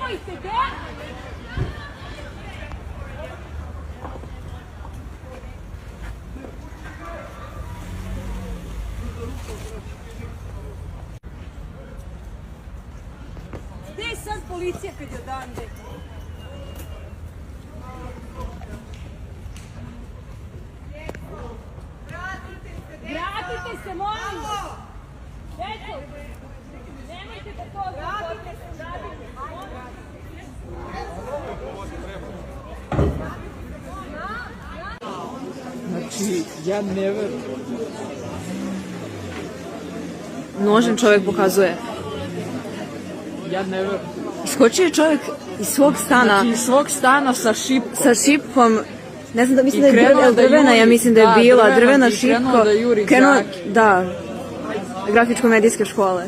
Nemojte, de! Gde je sad policija kad je odande? Vratite se, molim! Deco, nemojte da to odgovorite. Znači, ja ne verujem. Nožem čovjek pokazuje. Ja ne verujem. Iskočio je čovjek iz svog stana. Znači, iz svog stana sa šipkom. Sa šipkom. Ne znam da mislim da je krenuo da drvena, juri, ja mislim da je da, bila drvena i šipko. krenuo da juri Krenuo, đake. da, grafičko-medijske škole.